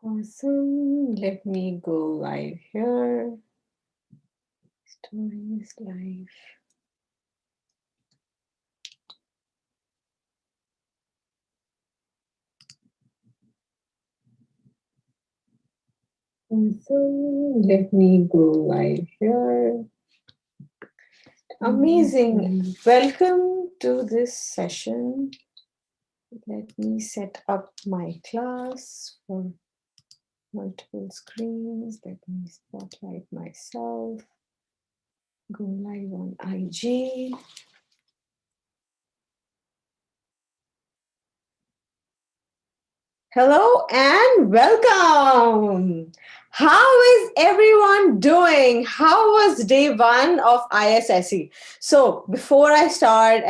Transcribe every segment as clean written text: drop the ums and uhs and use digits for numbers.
Awesome. Let me go live here. Stories live. Awesome. Let me go live here. Amazing. Welcome to this session. Let me set up my class for multiple screens. Let me spotlight myself. Go live on IG. Hello and welcome. How is everyone doing? How was day one of ISSE? So before I start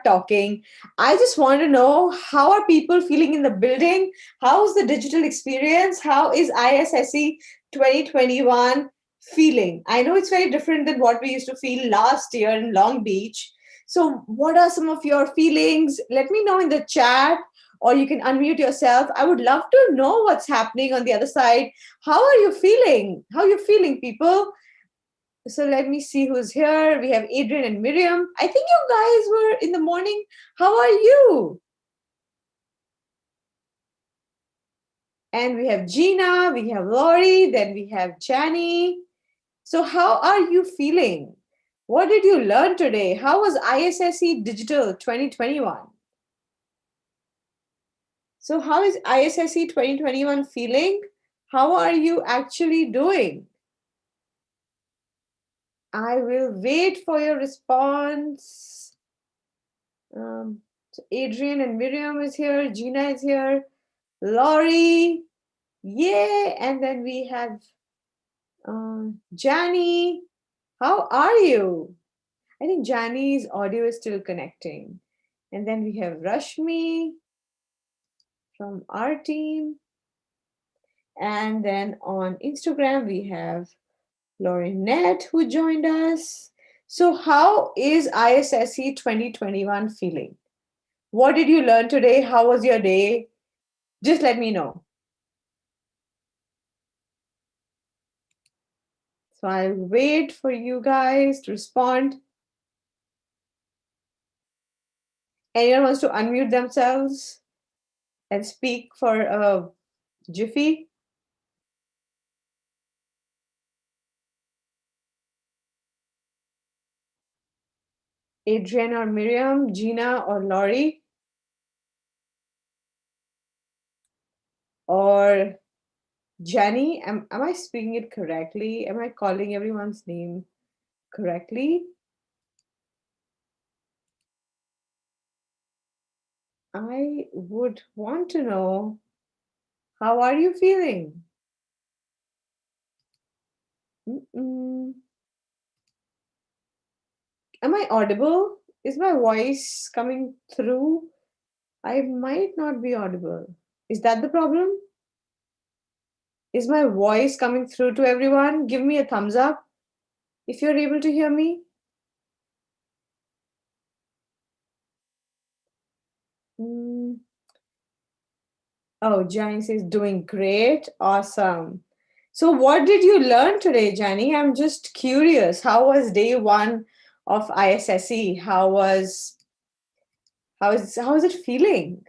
talking, I just want to know, how are people feeling in the building? How's the digital experience? How is ISSE 2021 feeling? I know it's very different than what we used to feel last year in Long Beach. So what are some of your feelings? Let me know in the chat, or you can unmute yourself. I would love to know what's happening on the other side. How are you feeling? How are you feeling, people? So let me see who's here. We have Adrian and Miriam. I think you guys were in the morning. How are you? And we have Gina, we have Lori, then we have Jani. So how are you feeling? What did you learn today? How was ISSE Digital 2021? So how is ISSE 2021 feeling? How are you actually doing? I will wait for your response. So Adrian and Miriam is here. Gina is here. Laurie. Yay. And then we have Jani. How are you? I think Jani's audio is still connecting. And then we have Rashmi from our team. And then on Instagram, we have Laurinette who joined us. So how is ISSE 2021 feeling? What did you learn today? How was your day? Just let me know. So I'll wait for you guys to respond. Anyone wants to unmute themselves and speak for a jiffy? Adrian or Miriam, Gina or Laurie? Or Jenny? Am I speaking it correctly? Am I calling everyone's name correctly? I would want to know, how are you feeling? Am I audible? Is my voice coming through? I might not be audible. Is that the problem? Is my voice coming through to everyone? Give me a thumbs up if you're able to hear me. Oh, Jani says doing great. Awesome. So what did you learn today, Jani? I'm just curious. How was day one of ISSE? How is it feeling?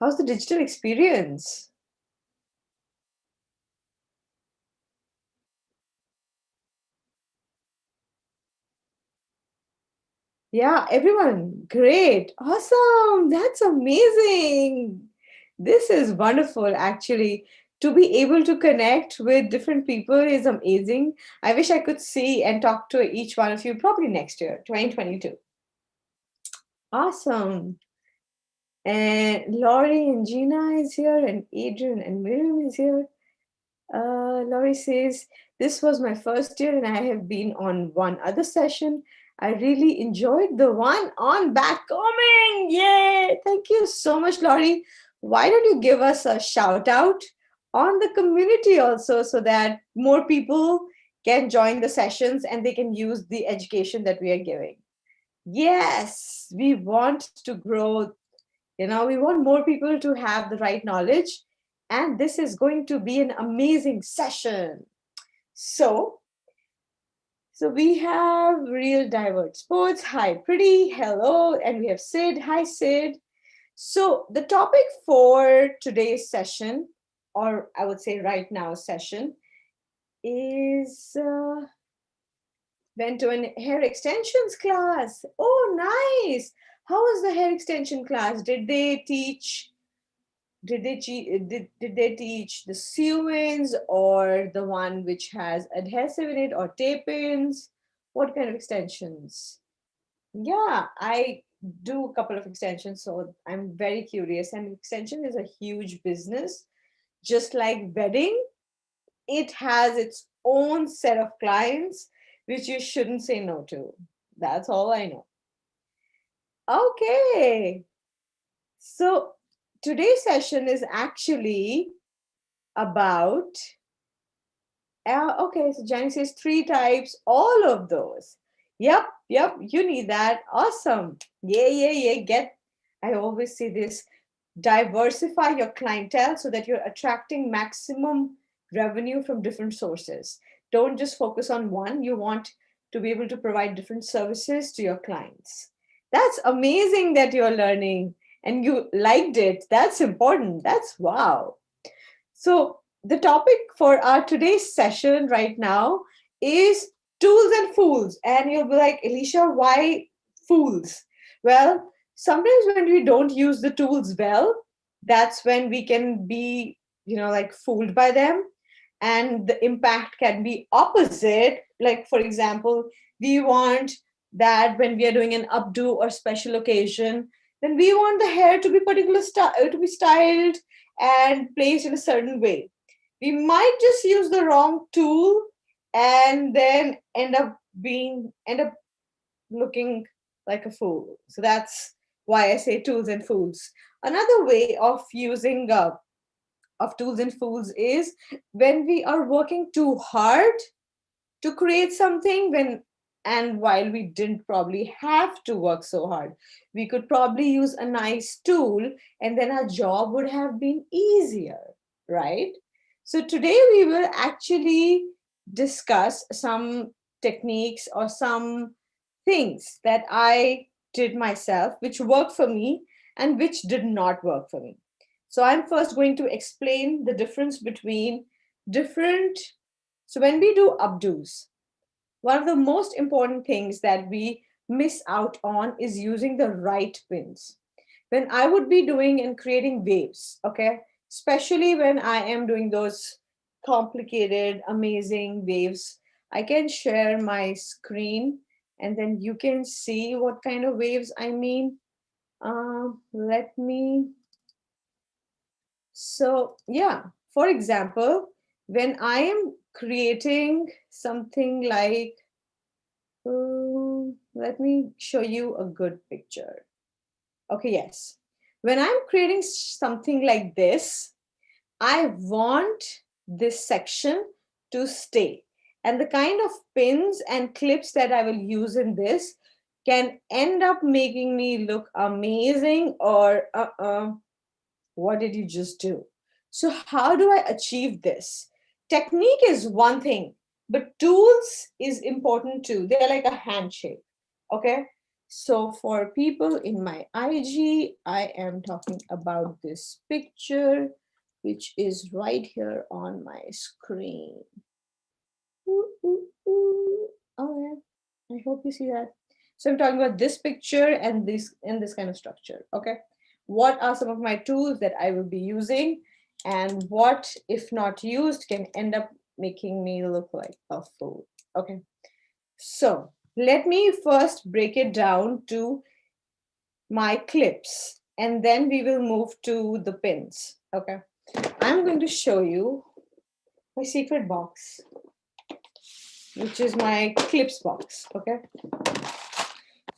How's the digital experience? Yeah, everyone, great, awesome, that's amazing. This is wonderful, actually. To be able to connect with different people is amazing. I wish I could see and talk to each one of you probably next year, 2022. Awesome. And Laurie and Gina is here, and Adrian and Miriam is here. Laurie says, this was my first year and I have been on one other session. I really enjoyed the one on backcombing. Yay! Thank you so much, Laurie. Why don't you give us a shout out on the community also, so that more people can join the sessions and they can use the education that we are giving? Yes, we want to grow. We want more people to have the right knowledge and this is going to be an amazing session. So, so we have Real Divert Sports. Hi, Pretty. Hello. And we have Sid. Hi, Sid. So the topic for today's session, or I would say right now session, is went to an hair extensions class. Oh, nice. How was the hair extension class? Did they teach the sew-ins or the one which has adhesive in it or tape-ins? What kind of extensions? Yeah, I do a couple of extensions, so I'm very curious. And extension is a huge business. Just like wedding, it has its own set of clients which you shouldn't say no to. That's all I know. Okay, so today's session is actually about okay, so Jenny says three types, all of those. Yep, you need that. Awesome. Yeah. I always say this, diversify your clientele so that you're attracting maximum revenue from different sources. Don't just focus on one. You want to be able to provide different services to your clients. That's amazing that you're learning and you liked it. That's important. That's wow. So, the topic for our today's session right now is tools and fools. And you'll be like, Alicia, why fools? Well, sometimes when we don't use the tools well, that's when we can be, like fooled by them. And the impact can be opposite. Like, for example, we want that when we are doing an updo or special occasion, then we want the hair to be to be styled and placed in a certain way. We might just use the wrong tool and then end up looking like a fool. So that's why I say tools and fools. Another way of using of tools and fools is when we are working too hard to create something and while we didn't probably have to work so hard, we could probably use a nice tool and then our job would have been easier, right? So today we will actually discuss some techniques or some things that I did myself which worked for me and which did not work for me. So I'm first going to explain the difference between different. So when we do updos, one of the most important things that we miss out on is using the right pins. When I would be doing and creating waves, okay, especially when I am doing those complicated, amazing waves, I can share my screen and then you can see what kind of waves I mean. Let me, so yeah, for example, when I am creating something like, let me show you a good picture. Okay, yes. When I'm creating something like this, I want this section to stay. And the kind of pins and clips that I will use in this can end up making me look amazing or what did you just do? So, how do I achieve this? Technique is one thing, but tools is important too. They're like a handshake. Okay. So, for people in my IG, I am talking about this picture, which is right here on my screen. Ooh, ooh, ooh. Oh, yeah. I hope you see that. So I'm talking about this picture and this kind of structure. Okay. What are some of my tools that I will be using, and what, if not used, can end up making me look like a fool? Okay. So let me first break it down to my clips, and then we will move to the pins. Okay. I'm going to show you my secret box, which is my clips box. Okay.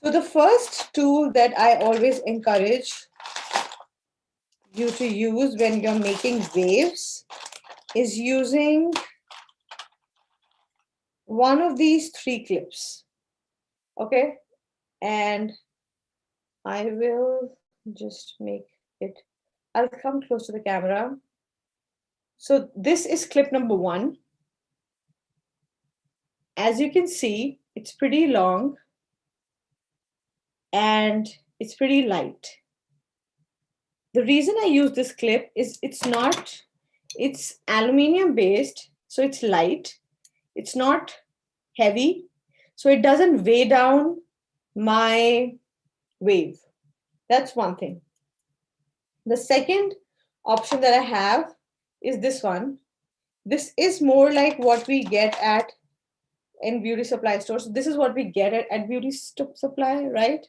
So the first tool that I always encourage you to use when you're making waves is using one of these three clips. Okay. And I will just make it, I'll come close to the camera. So this is clip number 1. As you can see, it's pretty long and it's pretty light. The reason I use this clip is it's aluminum based, so it's light. It's not heavy, so it doesn't weigh down my wave. That's one thing. The second option that I have is this one. This is more like what we get at in beauty supply stores. So this is what we get at beauty supply, right?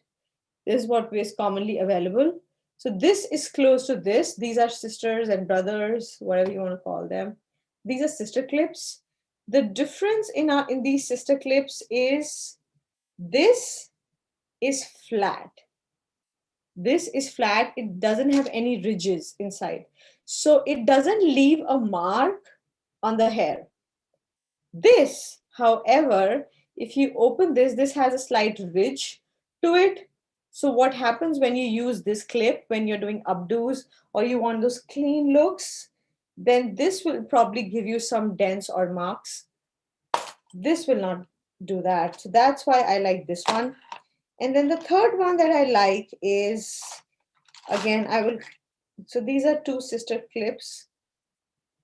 This is what is commonly available. So this is close to this. These are sisters and brothers, whatever you want to call them. These are sister clips. The difference in these sister clips is this is flat. This is flat. It doesn't have any ridges inside. So it doesn't leave a mark on the hair. This, however, if you open this, this has a slight ridge to it. So what happens when you use this clip, when you're doing updos or you want those clean looks, then this will probably give you some dents or marks. This will not do that. So that's why I like this one. And then the third one that I like is, again, so these are two sister clips.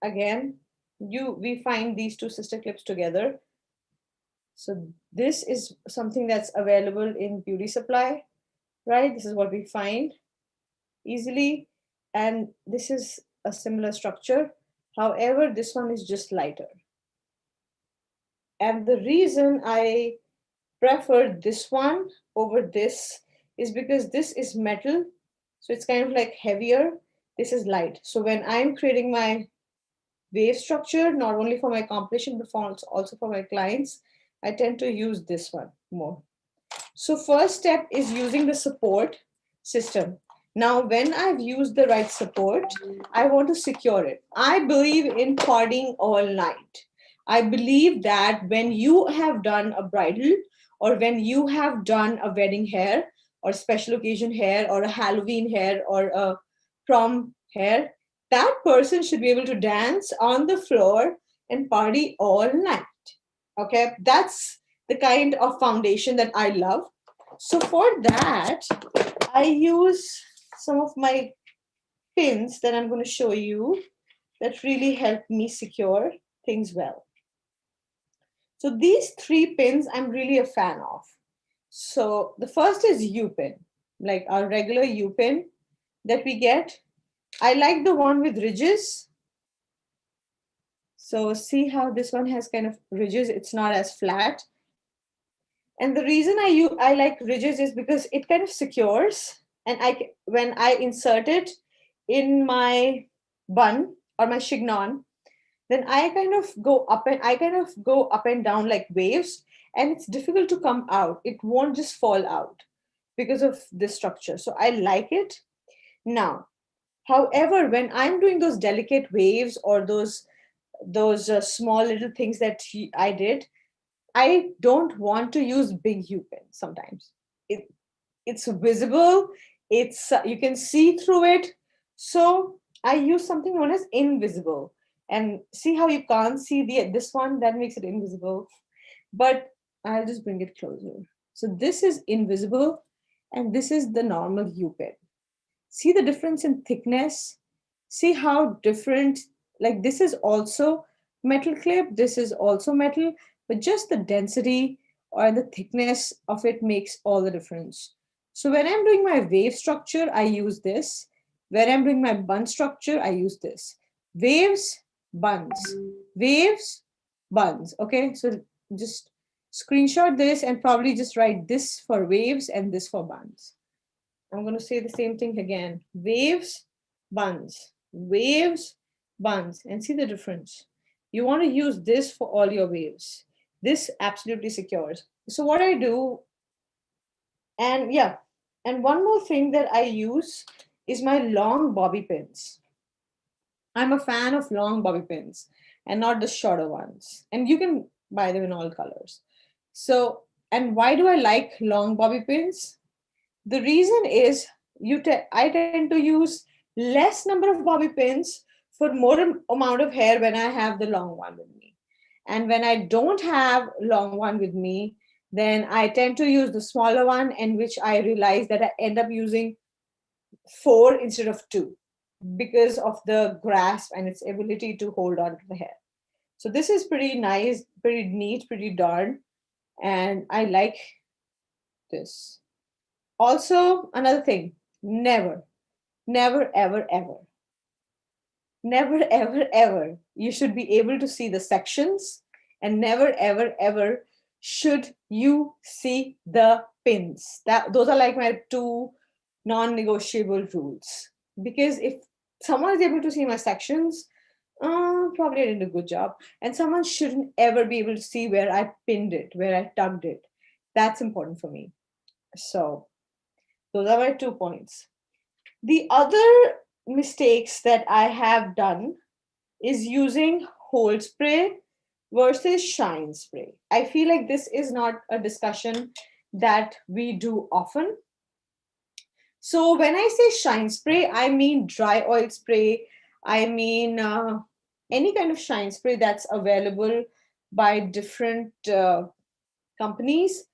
Again, we find these two sister clips together. So this is something that's available in beauty supply, right? This is what we find easily. And this is a similar structure. However, this one is just lighter. And the reason I prefer this one over this is because this is metal. So it's kind of like heavier. This is light. So when I'm creating my wave structure, not only for my competition, but also for my clients, I tend to use this one more. So first step is using the support system. Now, when I've used the right support, I want to secure it. I believe in partying all night. I believe that when you have done a bridal or when you have done a wedding hair or special occasion hair or a Halloween hair or a prom hair, that person should be able to dance on the floor and party all night. Okay, that's the kind of foundation that I love. So for that, I use some of my pins that I'm going to show you that really help me secure things well. So these 3 pins I'm really a fan of. So the first is U pin, like our regular U pin that we get. I like the one with ridges. So see how this one has kind of ridges. It's not as flat. And the reason I like ridges is because it kind of secures, and when I insert it in my bun or my chignon, then I kind of go up and down like waves, and it's difficult to come out. It won't just fall out because of this structure. So I like it. Now, however, when I'm doing those delicate waves or those small little things that I did, I don't want to use big U pen sometimes. It's visible, it's you can see through it. So I use something known as invisible. And see how you can't see this one, that makes it invisible. But I'll just bring it closer. So this is invisible and this is the normal U pen. See the difference in thickness? See how different, like this is also metal clip, this is also metal, but just the density or the thickness of it makes all the difference. So when I'm doing my wave structure, I use this. When I'm doing my bun structure, I use this. Waves, buns, waves, buns. Okay, so just screenshot this and probably just write this for waves and this for buns. I'm going to say the same thing again. Waves, buns, waves, buns, and see the difference. You want to use this for all your waves. This absolutely secures. So what I do, and yeah, and one more thing that I use is my long bobby pins. I'm a fan of long bobby pins and not the shorter ones. And you can buy them in all colors. So, and why do I like long bobby pins? The reason is I tend to use less number of bobby pins put more amount of hair when I have the long one with me. And when I don't have long one with me, then I tend to use the smaller one, in which I realize that I end up using four instead of two because of the grasp and its ability to hold on to the hair. So this is pretty nice, pretty neat, pretty darn, and I like this. Also, another thing, never, never, ever, ever, never, ever, ever, you should be able to see the sections, and never, ever, ever should you see the pins. That those are like my two non-negotiable rules. Because if someone is able to see my sections, probably I did a good job. And someone shouldn't ever be able to see where I pinned it, where I tugged it. That's important for me. So those are my 2 points. The other mistakes that I have done is using hold spray versus shine spray. I feel like this is not a discussion that we do often. So when I say shine spray, I mean dry oil spray. I mean any kind of shine spray that's available by different companies.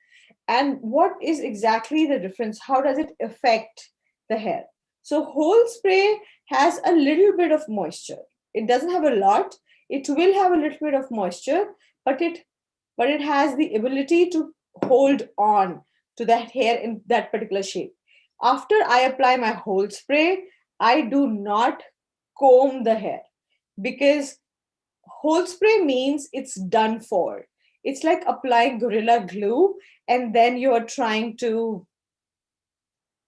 And what is exactly the difference? How does it affect the hair? So whole spray has a little bit of moisture. It doesn't have a lot. It will have a little bit of moisture, but it has the ability to hold on to that hair in that particular shape. After I apply my whole spray, I do not comb the hair, because whole spray means it's done for. It's like applying gorilla glue and then you're trying to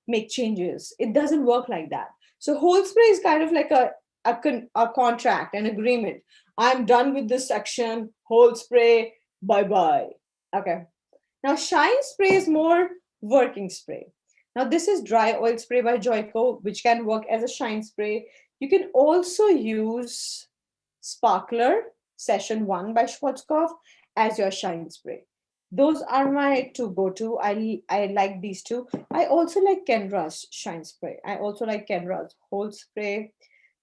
make changes. It doesn't work like that. So whole spray is kind of like a contract, an agreement. I'm done with this section. Whole spray, bye bye. Okay. Now shine spray is more working spray. Now this is dry oil spray by Joico, which can work as a shine spray. You can also use Sparkler Session 1 by Schwarzkopf as your shine spray. Those are my two go-to. I like these two. I also like Kenra's shine spray. I also like Kenra's whole spray.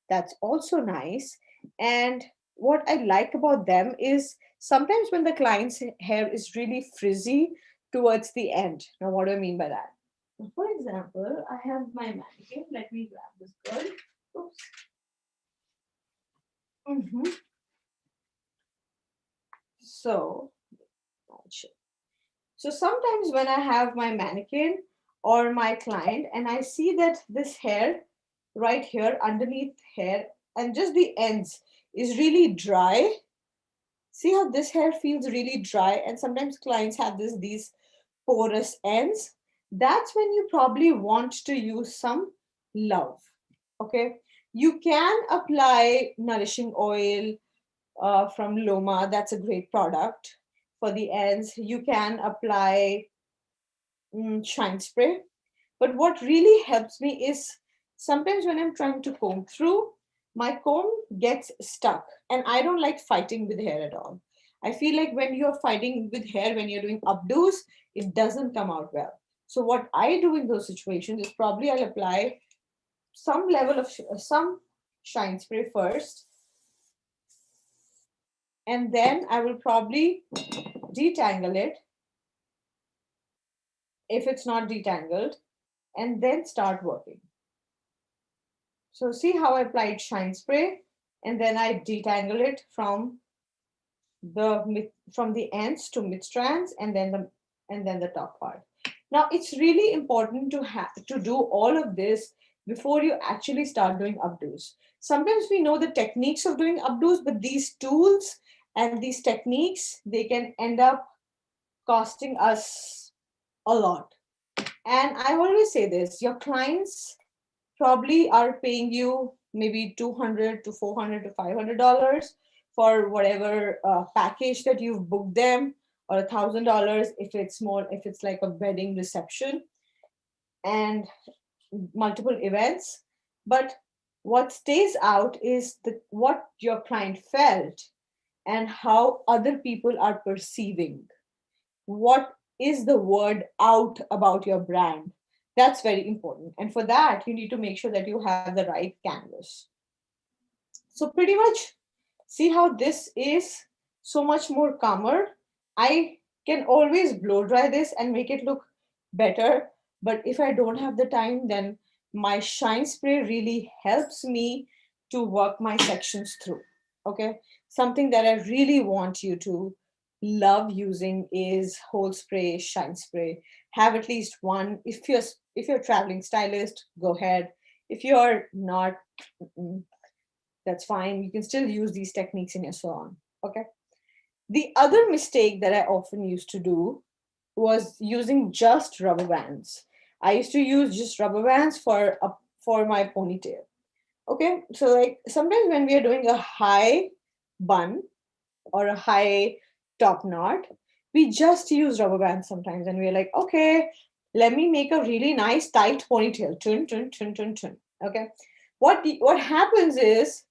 That's also nice. And what I like about them is sometimes when the client's hair is really frizzy towards the end. Now, what do I mean by that? For example, I have my mannequin. Let me grab this girl. Oops. Mhm. So, so sometimes when I have my mannequin or my client and I see that this hair right here underneath hair and just the ends is really dry. See how this hair feels really dry, and sometimes clients have these porous ends. That's when you probably want to use some love. Okay, you can apply nourishing oil from Loma. That's a great product for the ends. You can apply shine spray. But what really helps me is sometimes when I'm trying to comb through, my comb gets stuck, and I don't like fighting with hair at all. I feel like when you're fighting with hair, when you're doing updos, it doesn't come out well. So what I do in those situations is probably I'll apply some level of some shine spray first, and then I will probably detangle it if it's not detangled, and then start working. So see how I applied shine spray, and then I detangle it from the ends to mid strands, and then the top part. Now it's really important to have to do all of this before you actually start doing updos. Sometimes we know the techniques of doing updos, but these tools and these techniques, they can end up costing us a lot. And I always say this, your clients probably are paying you maybe 200 to 400 to $500 for whatever package that you've booked them, or $1,000 if it's more, if it's like a wedding reception and multiple events. But what stays out is what your client felt and how other people are perceiving. What is the word out about your brand? That's very important. And for that, you need to make sure that you have the right canvas. So pretty much, see how this is so much more calmer. I can always blow dry this and make it look better. But if I don't have the time, then my shine spray really helps me to work my sections through. Okay. Something that I really want you to love using is whole spray, shine spray. Have at least one. If you're a traveling stylist, go ahead. If you're not, mm, that's fine. You can still use these techniques in your salon. Okay. The other mistake that I often used to do was using just rubber bands. I used to use just rubber bands for my ponytail. Okay. So like sometimes when we are doing a high bun or a high top knot, we just use rubber bands sometimes and we're like, okay, let me make a really nice tight ponytail. Tun, tun, tun, tun, tun. Okay. What happens is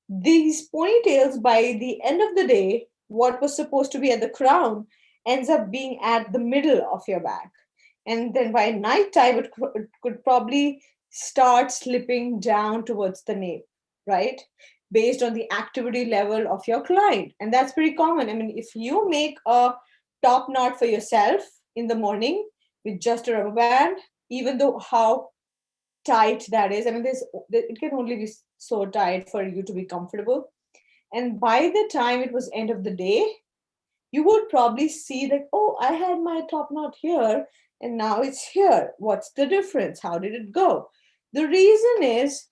these ponytails, by the end of the day, what was supposed to be at the crown ends up being at the middle of your back. And then by night time, it could probably start slipping down towards the nape, right? Based on the activity level of your client. And that's pretty common. I mean, if you make a top knot for yourself in the morning with just a rubber band, even though how tight that is, I mean, it can only be so tight for you to be comfortable. And by the time it was end of the day, you would probably see that, oh, I had my top knot here and now it's here. What's the difference? How did it go? The reason is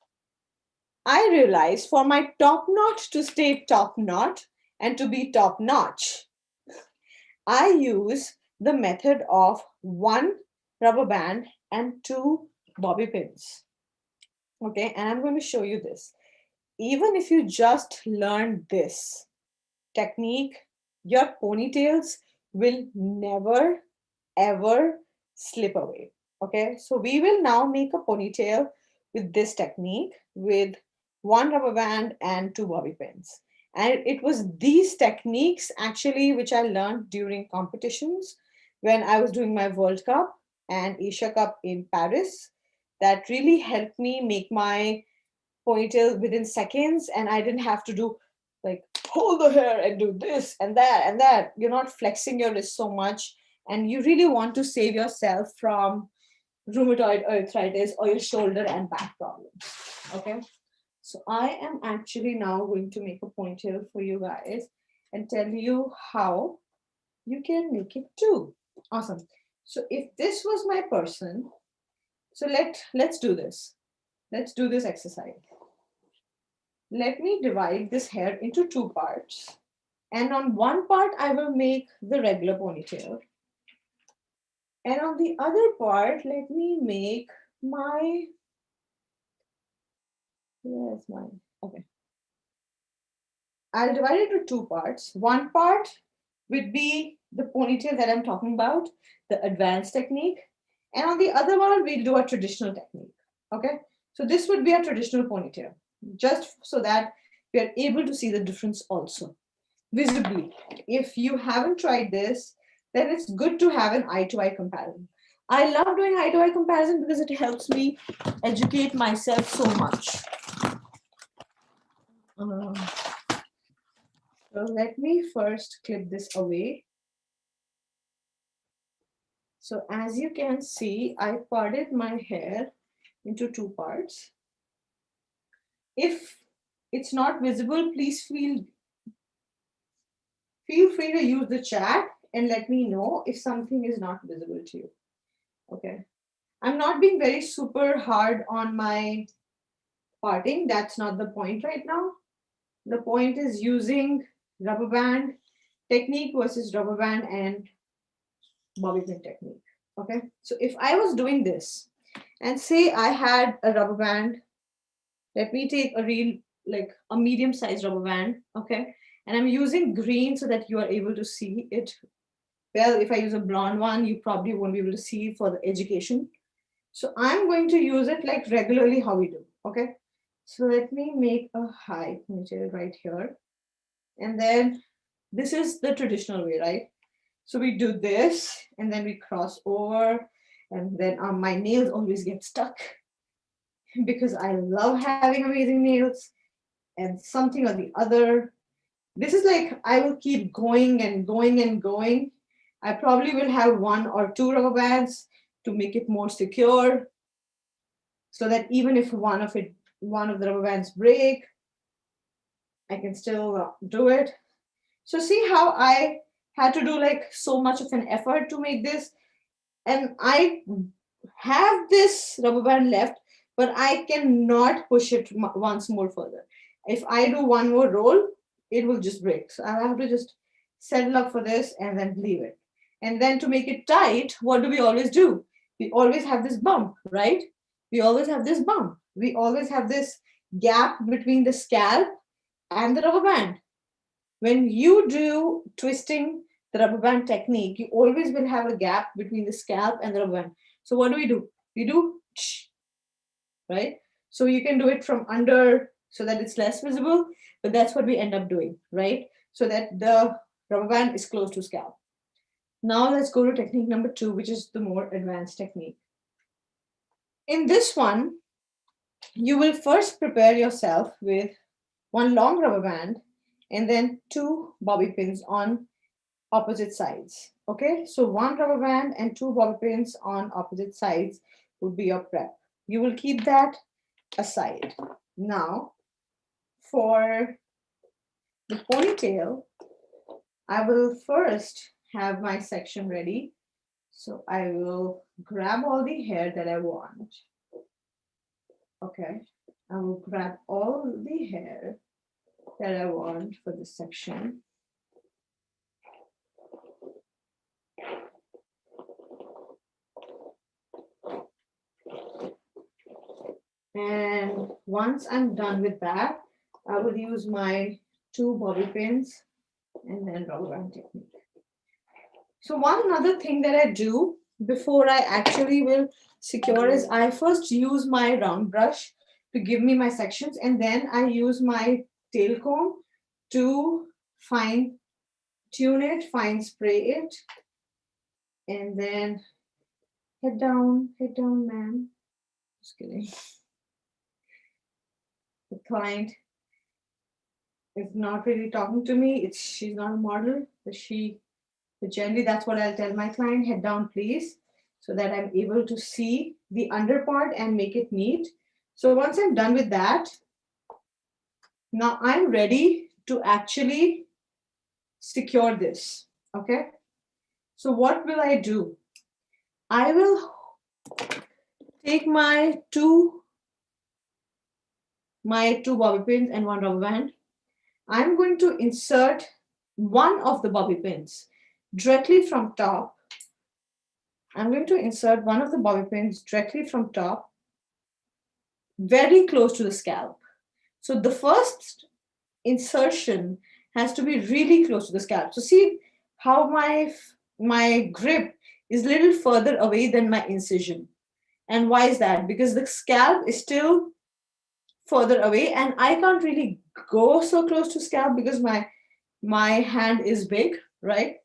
I realized for my top knot to stay top knot and to be top notch, I use the method of one rubber band and two bobby pins. Okay, and I'm going to show you this. Even if you just learn this technique, your ponytails will never ever slip away. Okay, so we will now make a ponytail with this technique with one rubber band and two bobby pins. And it was these techniques actually which I learned during competitions when I was doing my World Cup and Asia Cup in Paris that really helped me make my ponytail within seconds, and I didn't have to do like pull the hair and do this and that and that. You're not flexing your wrist so much, and you really want to save yourself from rheumatoid arthritis or your shoulder and back problems. Okay, so I am actually now going to make a ponytail for you guys and tell you how you can make it too. Awesome. So if this was my person, so let's do this. Let's do this exercise. Let me divide this hair into two parts. And on one part, I will make the regular ponytail. And on the other part, let me make my, where's mine? Okay. I'll divide it into two parts. One part would be the ponytail that I'm talking about, the advanced technique. And on the other one, we'll do a traditional technique. Okay. So this would be a traditional ponytail, just so that we are able to see the difference also visibly. If you haven't tried this, then it's good to have an eye to eye comparison. I love doing eye to eye comparison because it helps me educate myself so much. Uh, so let me first clip this away. So as you can see, I parted my hair into two parts. If it's not visible, please feel free to use the chat and let me know if something is not visible to you. Okay. I'm not being very super hard on my parting. That's not the point right now. The point is using rubber band technique versus rubber band and bobby pin technique. Okay. So if I was doing this and say I had a rubber band, let me take a real, like a medium sized rubber band. Okay. And I'm using green so that you are able to see it. Well, if I use a blonde one, you probably won't be able to see for the education. So I'm going to use it like regularly how we do. Okay. So let me make a high ponytail right here. And then this is the traditional way, right? So we do this and then we cross over, and then my nails always get stuck because I love having amazing nails. and something or the other. This is like I will keep going and going and going. I probably will have one or two rubber bands to make it more secure, so that even if one of the rubber bands break, I can still do it. So see how I had to do like so much of an effort to make this, and I have this rubber band left, but I cannot push it once more further. If I do one more roll, it will just break. So I have to just settle up for this and then leave it. And then to make it tight, what do we always do? We always have this bump, right? We always have this bump. We always have this gap between the scalp and the rubber band. When you do twisting the rubber band technique, you always will have a gap between the scalp and the rubber band. So what do? We do, right? So you can do it from under so that it's less visible, but that's what we end up doing, right? So that the rubber band is close to scalp. Now let's go to technique number 2, which is the more advanced technique. In this one, you will first prepare yourself with one long rubber band and then 2 bobby pins on opposite sides. Okay, so 1 rubber band and 2 bobby pins on opposite sides would be your prep. You will keep that aside. Now, for the ponytail, I will first have my section ready. So I will grab all the hair that I want. Okay, I will grab all the hair that I want for this section. And once I'm done with that, I will use my 2 bobby pins and then rubber band technique. So one another thing that I do before I actually will secure is I first use my round brush to give me my sections, and then I use my tail comb to fine tune it, fine spray it, and then head down, ma'am. Just kidding. The client is not really talking to me. She's not a model, but generally that's what I'll tell my client, head down please, so that I'm able to see the under part and make it neat. So once I'm done with that, now I'm ready to actually secure this. Okay. So what will I do? I will take my two bobby pins and 1 rubber band. I'm going to insert one of the bobby pins directly from top. I'm going to insert one of the bobby pins directly from top, very close to the scalp. So the first insertion has to be really close to the scalp. So see how my grip is a little further away than my incision. And why is that? Because the scalp is still further away and I can't really go so close to scalp because my hand is big, right?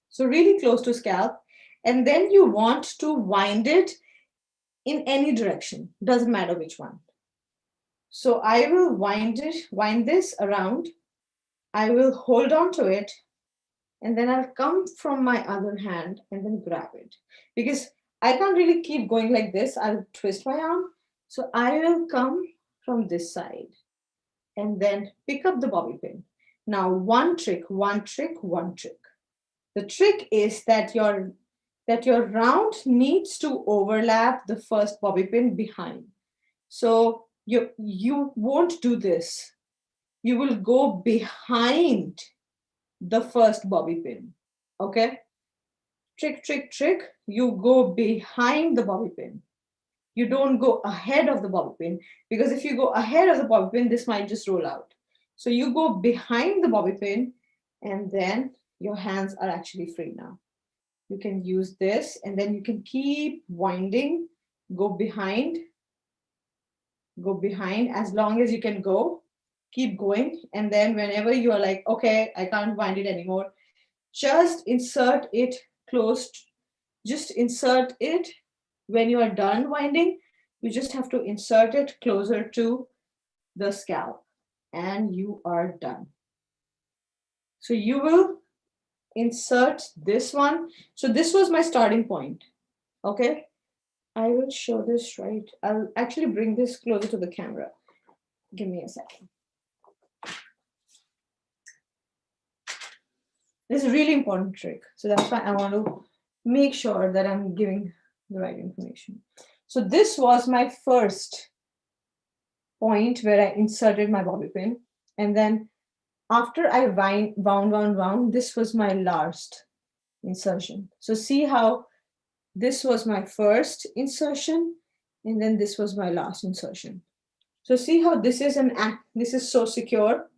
So really close to scalp. And then you want to wind it in any direction, doesn't matter which one. So I will wind this around. I will hold on to it, and then I'll come from my other hand and then grab it. Because I can't really keep going like this. I'll twist my arm. So I will come from this side and then pick up the bobby pin. Now, one trick. The trick is that your round needs to overlap the first bobby pin behind. So you won't do this. You will go behind the first bobby pin. Okay? Trick. You go behind the bobby pin. You don't go ahead of the bobby pin, because if you go ahead of the bobby pin, this might just roll out. So you go behind the bobby pin, and then your hands are actually free now. You can use this, and then you can keep winding, go behind as long as you can go, keep going. And then whenever you are like, okay, I can't wind it anymore, just insert it close. Just insert it when you are done winding. You just have to insert it closer to the scalp. and you are done. So you will insert this one. So this was my starting point. Okay. I will show this right. I'll actually bring this closer to the camera. Give me a second. This is a really important trick. So that's why I want to make sure that I'm giving the right information. So this was my first point where I inserted my bobby pin. And then after I wound, this was my last insertion. So see how this was my first insertion, and then this was my last insertion. So see how this is this is so secure.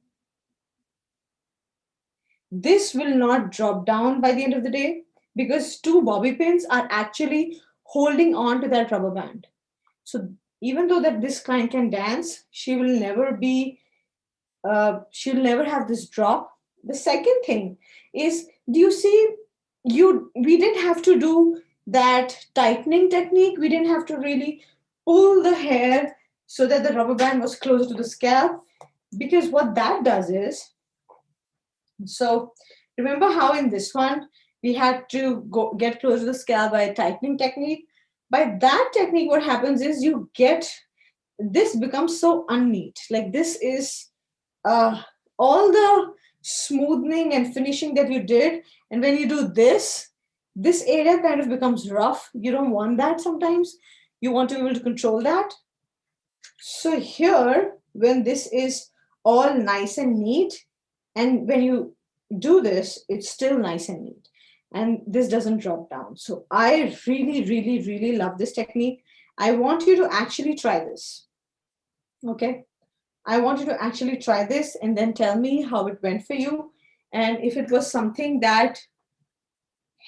This will not drop down by the end of the day because two bobby pins are actually holding on to that rubber band. So even though that this client can dance, she will never be, she'll never have this drop. The second thing is, do you see, we didn't have to do that tightening technique. We didn't have to really pull the hair so that the rubber band was closer to the scalp, because what that does is, so remember how in this one we had to get close to the scalp by a tightening technique. By that technique, what happens is you get, this becomes so unneat. Like this is all the smoothing and finishing that you did, and when you do this area kind of becomes rough. You don't want that. Sometimes you want to be able to control that. So here, when this is all nice and neat, and when you do this, it's still nice and neat, and this doesn't drop down. So I really love this technique. I want you to actually try this. Okay, I want you to actually try this and then tell me how it went for you, and if it was something that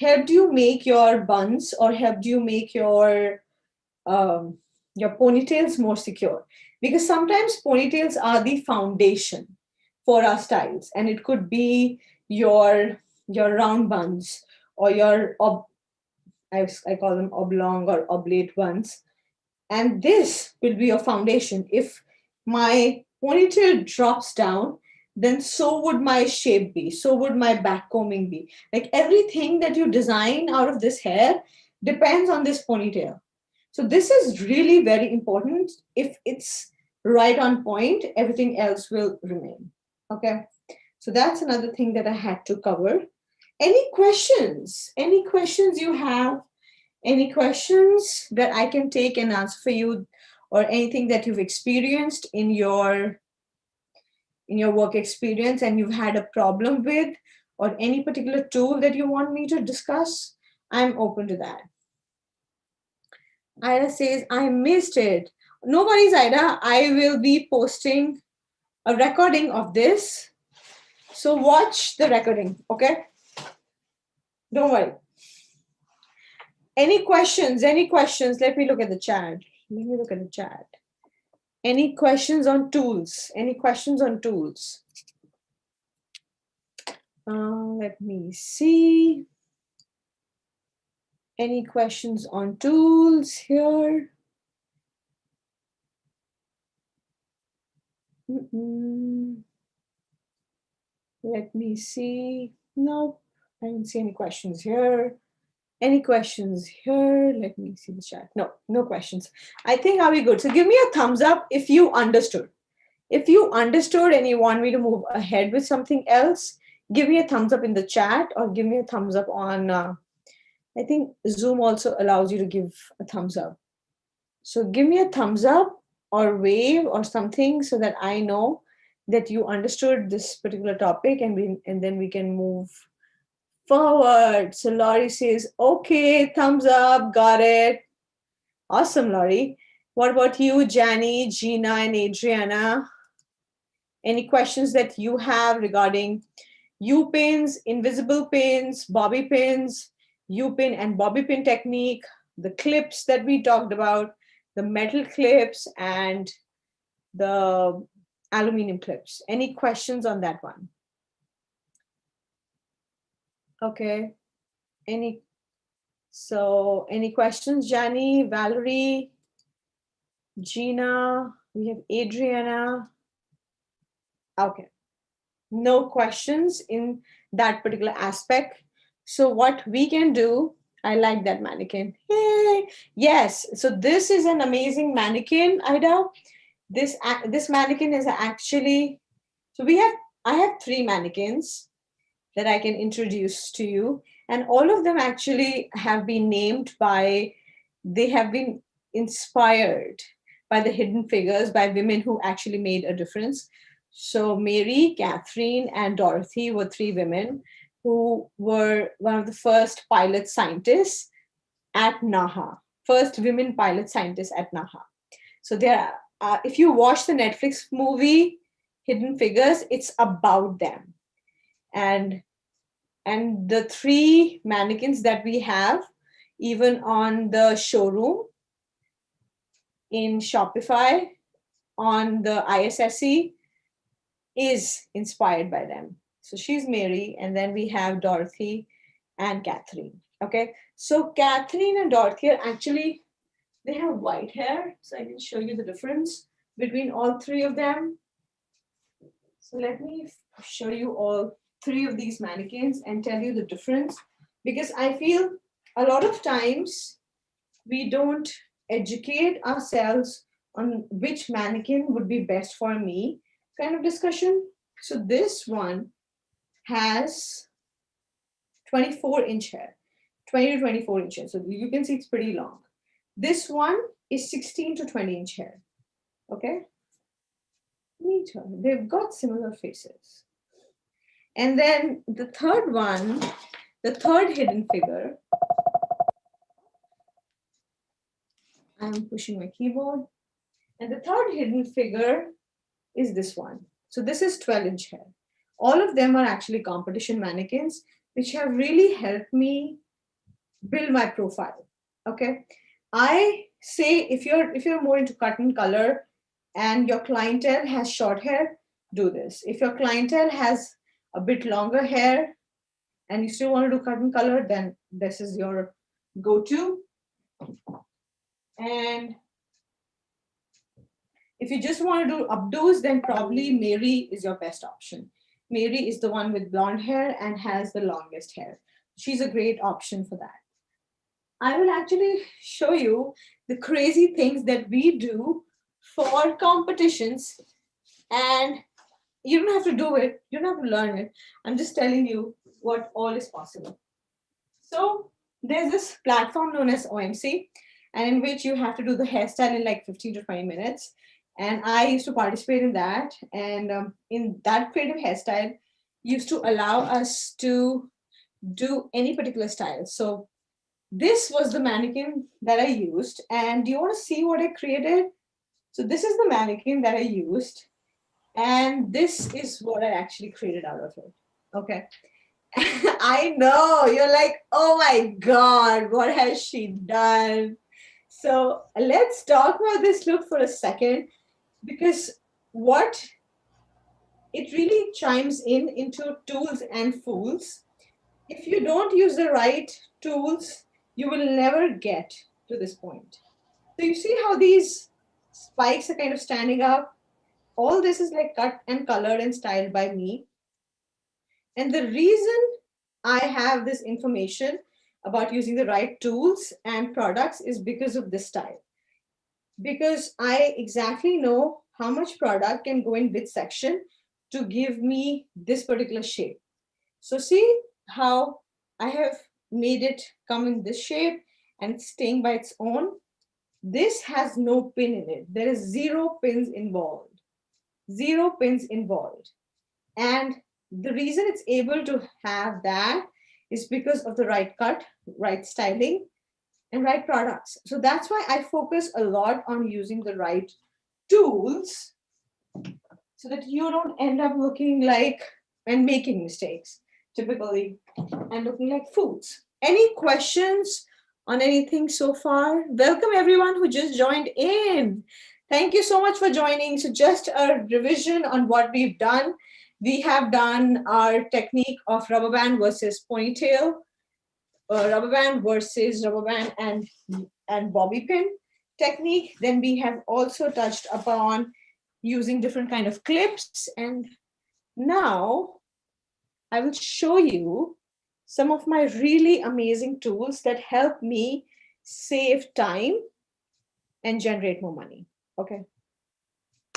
helped you make your buns or helped you make um, your ponytails more secure. Because sometimes ponytails are the foundation for our styles, and it could be your round buns or your I call them oblong or oblate buns, and this will be your foundation. If my ponytail drops down, then so would my shape be, so would my back combing be. Like everything that you design out of this hair depends on this ponytail. So this is really very important. If it's right on point, everything else will remain. Okay, so that's another thing that I had to cover. Any questions? Any questions you have? Any questions that I can take and answer for you, or anything that you've experienced in your work experience and you've had a problem with, or any particular tool that you want me to discuss? I'm open to that. Ida says, I missed it. No worries, Ida. I will be posting a recording of this. So watch the recording, okay? Don't worry. Any questions? Any questions? Let me look at the chat. Let me look at the chat. Any questions on tools? Any questions on tools? Let me see. Any questions on tools here? Let me see. No, I don't see any questions here. Any questions here? Let me see the chat. No, no questions. I think are we good? So give me a thumbs up if you understood. If you understood and you want me to move ahead with something else, give me a thumbs up in the chat, or give me a thumbs up on, I think Zoom also allows you to give a thumbs up. So give me a thumbs up or wave or something so that I know that you understood this particular topic, and then we can move forward. So Laurie says, okay, thumbs up, got it. Awesome, Laurie. What about you, Jani, Gina, and Adriana? Any questions that you have regarding U-pins, invisible pins, bobby pins, U-pin and bobby pin technique, the clips that we talked about, the metal clips and the aluminum clips? Any questions on that one? Okay. Any questions, Jani, Valerie, Gina? We have Adriana. Okay, no questions in that particular aspect. So what we can do, I like that mannequin. Yay! Yes, so this is an amazing mannequin, Ida. This mannequin is actually, so we have I have three mannequins that I can introduce to you. And all of them actually have been named by, they have been inspired by the hidden figures, by women who actually made a difference. So Mary, Catherine, and Dorothy were three women who were one of the first pilot scientists at NAHA, first women pilot scientists at NAHA. So there, if you watch the Netflix movie Hidden Figures, it's about them. And the three mannequins that we have even on the showroom in Shopify on the ISSE is inspired by them. So she's Mary, and then we have Dorothy and Catherine. Okay, so Catherine and Dorothy are actually, they have white hair, so I can show you the difference between all three of them. So let me show you all three of these mannequins and tell you the difference, because I feel a lot of times we don't educate ourselves on which mannequin would be best for me kind of discussion. So this one has 24-inch hair, 20 to 24 inches. So you can see it's pretty long. This one is 16 to 20-inch hair. Okay. Neat. They've got similar faces. And then the third one, the third hidden figure, I'm pushing my keyboard. And the third hidden figure is this one. So this is 12-inch hair. All of them are actually competition mannequins, which have really helped me build my profile. Okay. I say if you're more into cut and color and your clientele has short hair, do this. If your clientele has a bit longer hair and you still want to do cut and color, then this is your go-to. And if you just want to do updos, then probably Mary is your best option. Mary is the one with blonde hair and has the longest hair. She's a great option for that. I will actually show you the crazy things that we do for competitions, and you don't have to do it, you don't have to learn it. I'm just telling you what all is possible. So there's this platform known as OMC, and in which you have to do the hairstyle in like 15 to 20 minutes. And I used to participate in that. And in that creative hairstyle, used to allow us to do any particular style. So this was the mannequin that I used. And do you want to see what I created? So this is the mannequin that I used. And this is what I actually created out of it. Okay. I know you're like, oh my God, what has she done? So let's talk about this look for a second, because what it really chimes in into tools and fools. If you don't use the right tools, you will never get to this point. So you see how these spikes are kind of standing up? All this is like cut and colored and styled by me. And the reason I have this information about using the right tools and products is because of this style. Because I exactly know how much product can go in which section to give me this particular shape. So see how I have made it come in this shape and it's staying by its own. This has no pin in it. There is zero pins involved. Zero pins involved. And the reason it's able to have that is because of the right cut, right styling, and right products. So that's why I focus a lot on using the right tools so that you don't end up looking like and making mistakes typically and looking like fools. Any questions on anything so far? Welcome everyone who just joined in. Thank you so much for joining. So just a revision on what we've done. We have done our technique of rubber band versus ponytail, rubber band versus rubber band and bobby pin technique. Then we have also touched upon using different kind of clips and Now, I will show you some of my really amazing tools that help me save time and generate more money. Okay.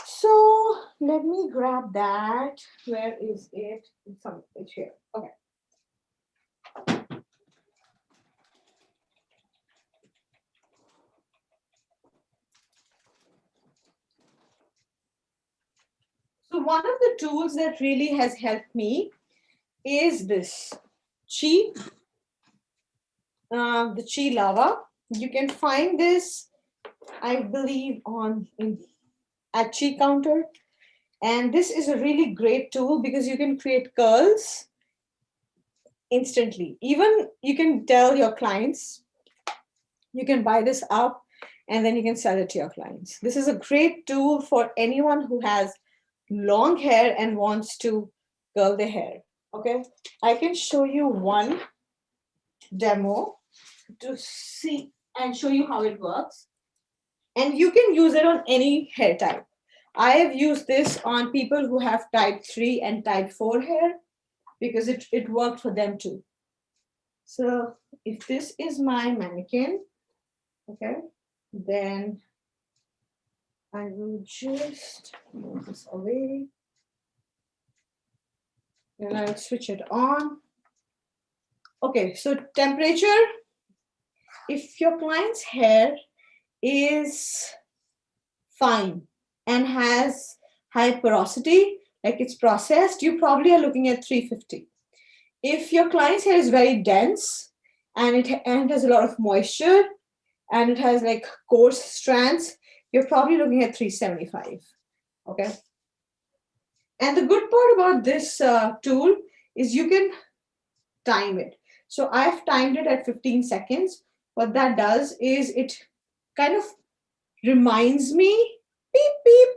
So let me grab that. Where is it? It's here. Okay. So one of the tools that really has helped me is this chi, the chi lava. You can find this, I believe, at chi counter. And this is a really great tool because you can create curls instantly. Even you can tell your clients, you can buy this up and then you can sell it to your clients. This is a great tool for anyone who has long hair and wants to curl their hair. Okay, I can show you one demo to see and show you how it works. And you can use it on any hair type. I have used this on people who have type 3 and type 4 hair because it worked for them too. So if this is my mannequin, okay, then I will just move this away and I'll switch it on. Okay, so temperature, if your client's hair is fine and has high porosity, like it's processed, you probably are looking at 350. If your client's hair is very dense and it has a lot of moisture and it has like coarse strands, you're probably looking at 375. Okay. And the good part about this tool is you can time it. So I've timed it at 15 seconds. What that does is it kind of reminds me, beep, beep,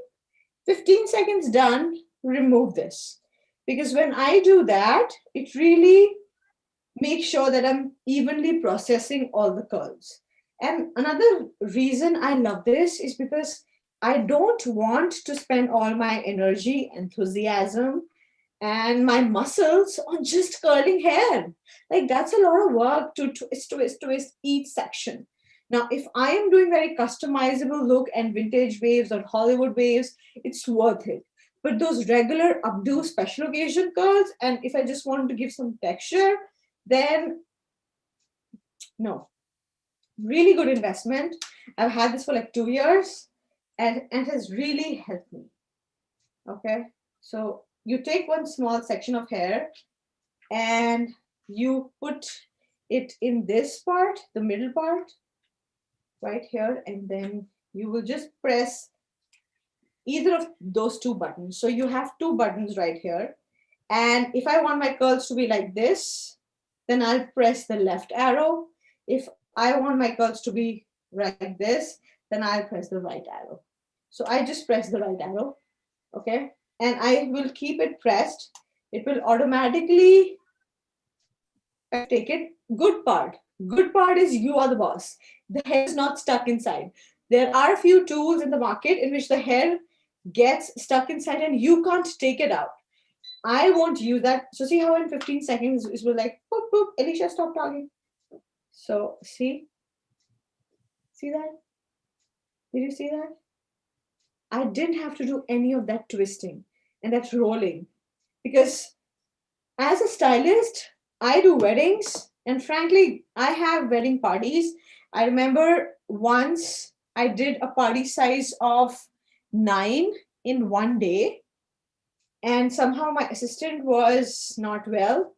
15 seconds done, remove this. Because when I do that, it really makes sure that I'm evenly processing all the curls. And another reason I love this is because I don't want to spend all my energy, enthusiasm, and my muscles on just curling hair. Like that's a lot of work to twist each section. Now, if I am doing very customizable look and vintage waves or Hollywood waves, it's worth it. But those regular updo special occasion curls, and if I just want to give some texture, then no. Really good investment. I've had this for like 2 years and it has really helped me. Okay. So you take one small section of hair and you put it in this part, the middle part, right here, and then you will just press either of those two buttons. So you have two buttons right here. And if I want my curls to be like this, then I'll press the left arrow. If I want my curls to be like this, then I'll press the right arrow. So I just press the right arrow, okay? And I will keep it pressed. It will automatically take it. Good part is you are the boss. The hair is not stuck inside. There are a few tools in the market in which the hair gets stuck inside and you can't take it out. I won't use that. So see how in 15 seconds it will like, boop, boop, Alicia, stop talking. So see that? Did you see that? I didn't have to do any of that twisting and that rolling because as a stylist, I do weddings and frankly, I have wedding parties. I remember once I did a party size of 9 in one day and somehow my assistant was not well.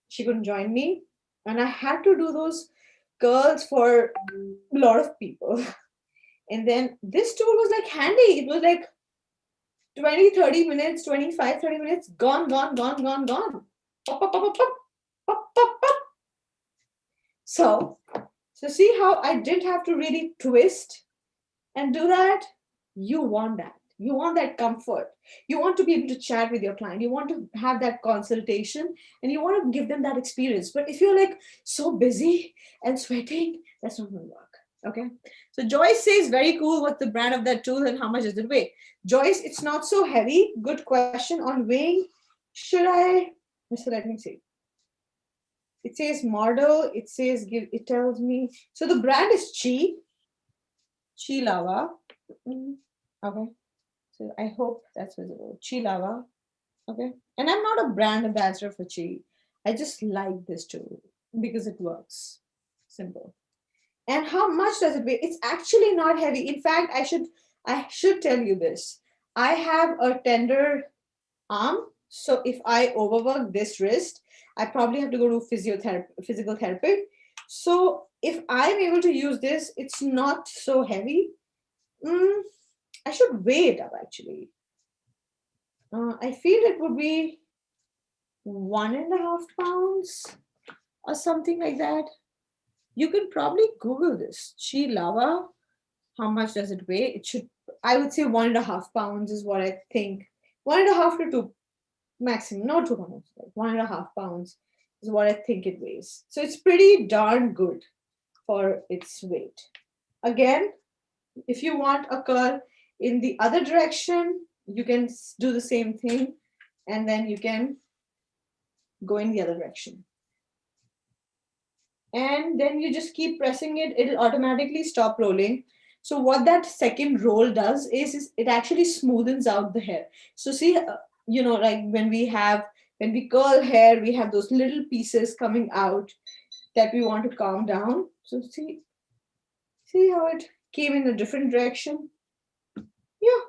She couldn't join me and I had to do those curls for a lot of people. And then this tool was like handy. It was like 20, 30 minutes, 25, 30 minutes, gone, gone, gone, gone, gone. Pop, pop, pop, pop, pop, pop, pop, pop. So see how I didn't have to really twist and do that? You want that. You want that comfort. You want to be able to chat with your client. You want to have that consultation and you want to give them that experience. But if you're like so busy and sweating, that's not going to work. Okay. So Joyce says, very cool. What's the brand of that tool and how much does it weigh? Joyce, it's not so heavy. Good question on weighing. Should I? So let me see. It says model. It says give. It tells me. So the brand is Chi Lava. Okay. So I hope that's visible. Chi Lava. Okay. And I'm not a brand ambassador for Chi. I just like this tool because it works. Simple. And how much does it weigh? It's actually not heavy. In fact, I should tell you this. I have a tender arm, so if I overwork this wrist, I probably have to go to physical therapy. So if I'm able to use this, it's not so heavy. Mm, I should weigh it up actually. I feel it would be 1.5 pounds or something like that. You can probably Google this. Chi lava. How much does it weigh? It should, I would say 1.5 pounds is what I think. 1.5 to two maximum, not 2 pounds, like 1.5 pounds is what I think it weighs. So it's pretty darn good for its weight. Again, if you want a curl in the other direction, you can do the same thing and then you can go in the other direction. And then you just keep pressing it, it'll automatically stop rolling. So what that second roll does is it actually smoothens out the hair. So see, like when we curl hair, we have those little pieces coming out that we want to calm down. So see how it came in a different direction. Yeah,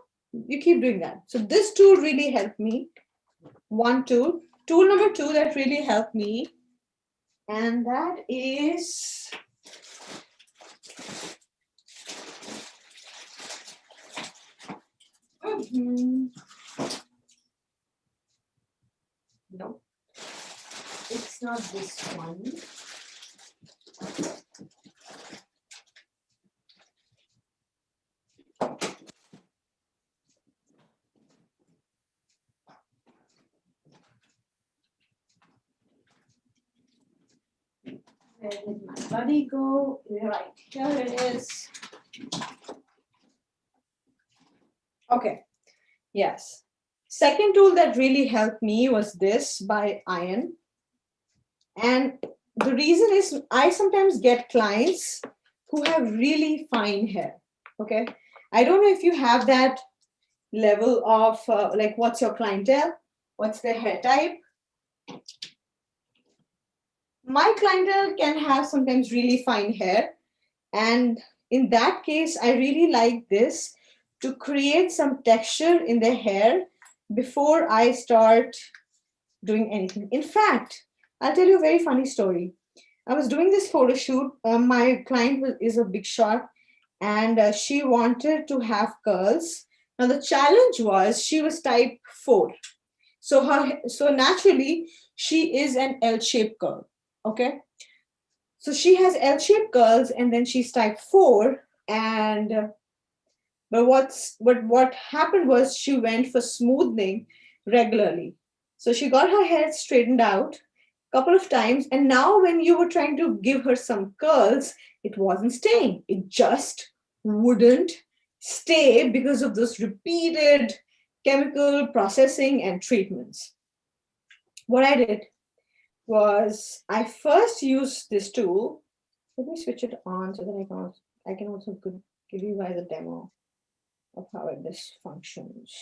you keep doing that. So this tool really helped me. One tool number two that really helped me, and that is no, it's not this one. Where did my buddy go? Right, here it is. Okay, yes. Second tool that really helped me was this by Iron. And the reason is I sometimes get clients who have really fine hair. Okay. I don't know if you have that level of like, what's your clientele? What's their hair type? My clientele can have sometimes really fine hair. And in that case, I really like this to create some texture in their hair before I start doing anything. In fact, I'll tell you a very funny story. I was doing this photo shoot. My client is a big shot, and she wanted to have curls. Now the challenge was she was type 4, so naturally she is an L-shaped curl. Okay, so she has L-shaped curls, and then she's type 4, and what happened was she went for smoothing regularly. So she got her hair straightened out a couple of times, and now when you were trying to give her some curls, it wasn't staying. It just wouldn't stay because of those repeated chemical processing and treatments. What I did was I first used this tool. Let me switch it on so that I can also give you guys a demo of how this functions.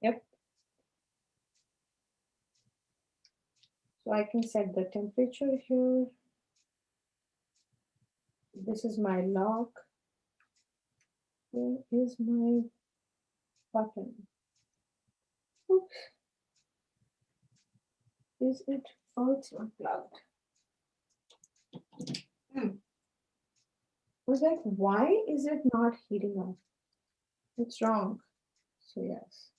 Yep. So I can set the temperature here. This is my lock. Where is my button? Oops. Is it? Oh, it's not plugged. I was like, why is it not heating up? What's wrong? So yes,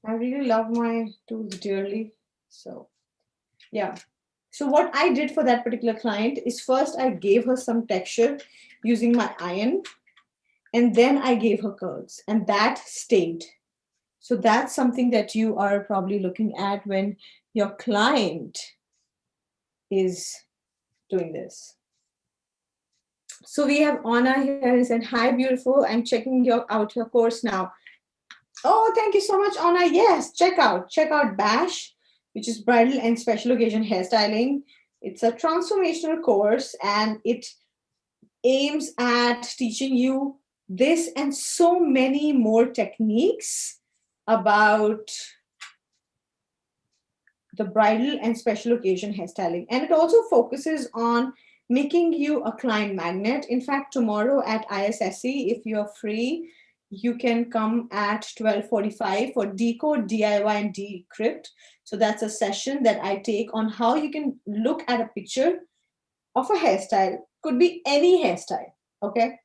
I really love my tools dearly. So yeah. So what I did for that particular client is first I gave her some texture using my iron, and then I gave her curls, and that stayed. So that's something that you are probably looking at when your client is doing this. So we have Anna here and said, hi, beautiful. I'm checking out your course now. Oh, thank you so much, Anna. Yes, check out Bash, which is bridal and special occasion hairstyling. It's a transformational course and it aims at teaching you this and so many more techniques about the bridal and special occasion hairstyling. And it also focuses on making you a client magnet. In fact, tomorrow at ISSE, if you're free, you can come at 12:45 for Decode, DIY, and Decrypt. So that's a session that I take on how you can look at a picture of a hairstyle, could be any hairstyle, okay?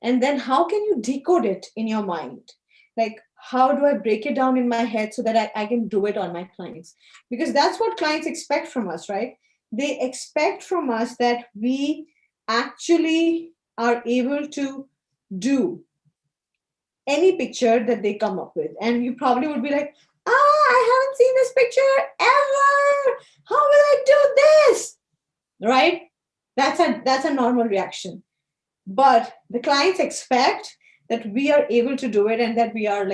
And then how can you decode it in your mind? Like, how do I break it down in my head so that I can do it on my clients? Because that's what clients expect from us, right? They expect from us that we actually are able to do any picture that they come up with. And you probably would be like, I haven't seen this picture ever. How will I do this? Right? That's a normal reaction. But the clients expect that we are able to do it and that we are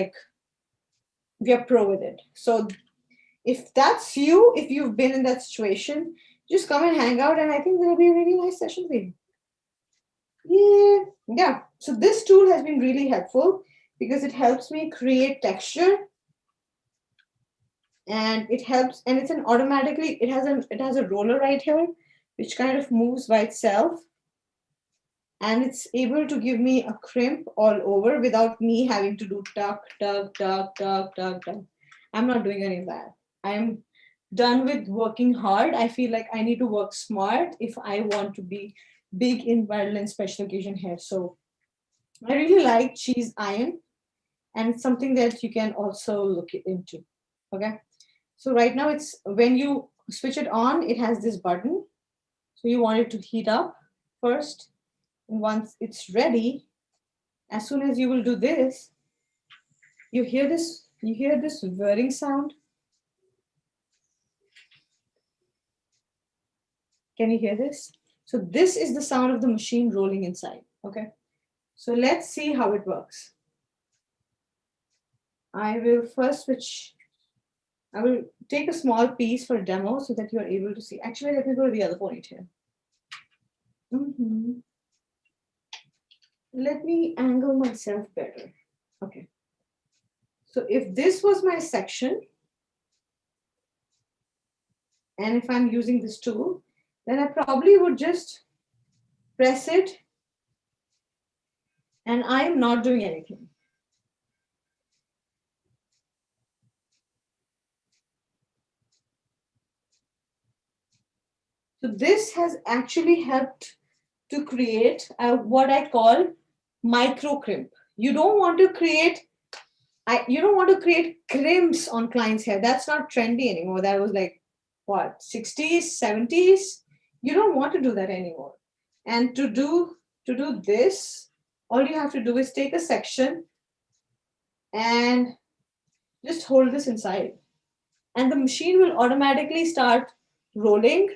pro with it. So if that's you, if you've been in that situation, just come and hang out, and I think it'll be a really nice session for you. Yeah. So this tool has been really helpful because it helps me create texture, and it helps, and it's an automatically, it has a roller right here, which kind of moves by itself. And it's able to give me a crimp all over without me having to do tuck, tuck, tuck, tuck, tuck, tuck. I'm not doing any of that. I'm done with working hard. I feel like I need to work smart if I want to be big in bridal and special occasion hair. So I really like cheese iron, and it's something that you can also look into. Okay. So right now it's when you switch it on, it has this button. So you want it to heat up first. And once it's ready, as soon as you will do this, you hear this whirring sound. Can you hear this? So this is the sound of the machine rolling inside. Okay. So let's see how it works. I will take a small piece for a demo so that you are able to see. Actually, let me go to the other ponytail. Let me angle myself better. Okay. So if this was my section, and if I'm using this tool, then I probably would just press it, and I am not doing anything. So this has actually helped to create what I call micro crimp. You don't want to create crimps on clients' hair. That's not trendy anymore. That was like what, 60s, 70s. You don't want to do that anymore. And to do this, all you have to do is take a section and just hold this inside. And the machine will automatically start rolling,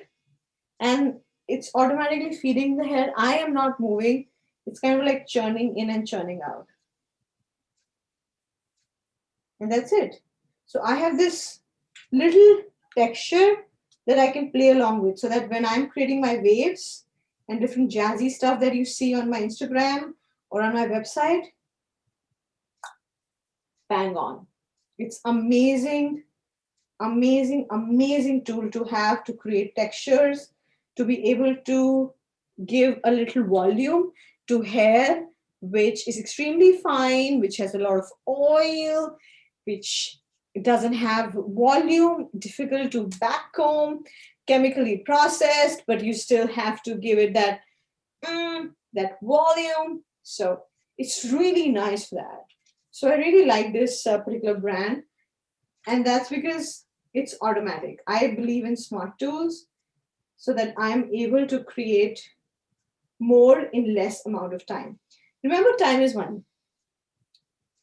and it's automatically feeding the hair. I am not moving. It's kind of like churning in and churning out. And that's it. So I have this little texture that I can play along with, so that when I'm creating my waves and different jazzy stuff that you see on my Instagram or on my website, bang on. It's amazing, amazing, amazing tool to have to create textures, to be able to give a little volume to hair, which is extremely fine, which has a lot of oil, which doesn't have volume, difficult to backcomb, chemically processed, but you still have to give it that volume. So it's really nice for that. So I really like this particular brand, and that's because it's automatic. I believe in smart tools so that I'm able to create more in less amount of time. Remember, time is money.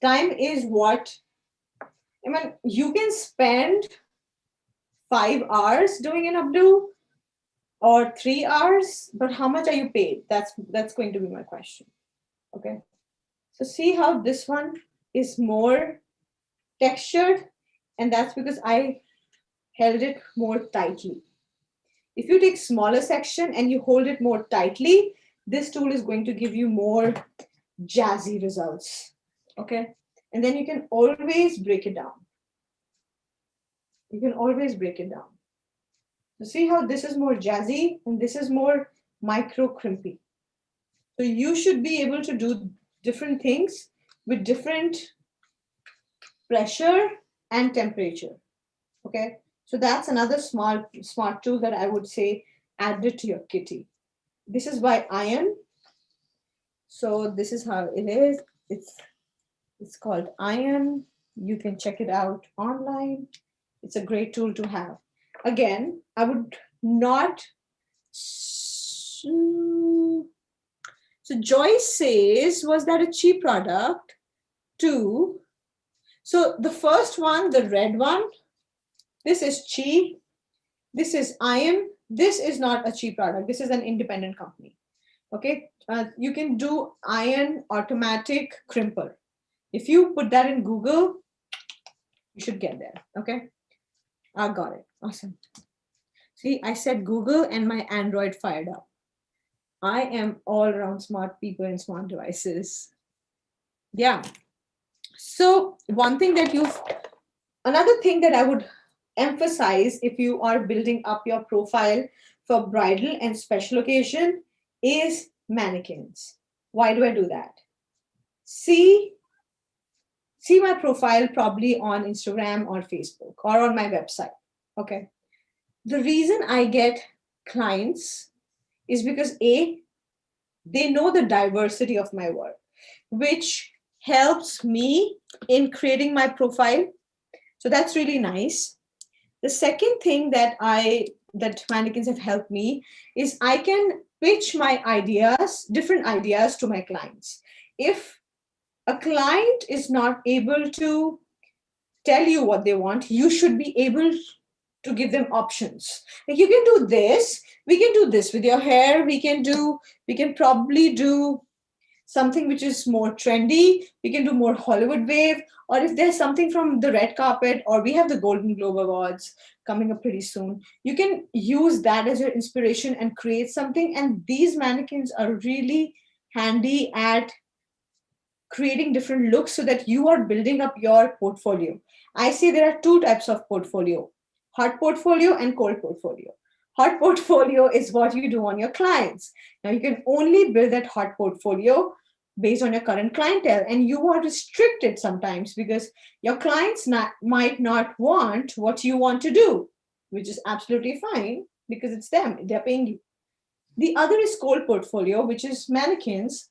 Time is what, I mean, you can spend 5 hours doing an updo or 3 hours, but how much are you paid? That's going to be my question. Okay. So see how this one is more textured, and that's because I held it more tightly. If you take smaller section and you hold it more tightly, this tool is going to give you more jazzy results. Okay. And then you can always break it down. You can always break it down. So see how this is more jazzy and this is more micro crimpy. So you should be able to do different things with different pressure and temperature. Okay. So that's another smart tool that I would say add it to your kitty. This is by Iron. So this is how it is. It's called Iron. You can check it out online. It's a great tool to have. Again, I would not. So Joyce says, was that a cheap product? Two. So the first one, the red one, this is cheap. This is Iron. This is not a cheap product. This is an independent company. Okay. You can do Iron automatic crimper. If you put that in Google, you should get there. Okay. I got it. Awesome. See, I said Google and my Android fired up. I am all around smart people and smart devices. Yeah. So another thing that I would emphasize if you are building up your profile for bridal and special occasion is mannequins. Why do I do that? See my profile probably on Instagram or Facebook or on my website. Okay. The reason I get clients is because they know the diversity of my work, which helps me in creating my profile. So that's really nice. The second thing that mannequins have helped me is I can pitch my ideas, different ideas to my clients. If a client is not able to tell you what they want, you should be able to give them options. Like, you can do this, we can do this with your hair, we can probably do something which is more trendy, we can do more Hollywood wave, or if there's something from the red carpet, or we have the Golden Globe Awards coming up pretty soon, you can use that as your inspiration and create something. And these mannequins are really handy at creating different looks so that you are building up your portfolio. I say there are two types of portfolio: hot portfolio and cold portfolio. Hot portfolio is what you do on your clients. Now, you can only build that hot portfolio based on your current clientele, and you are restricted sometimes because your clients might not want what you want to do, which is absolutely fine because it's them, they're paying you. The other is cold portfolio, which is mannequins,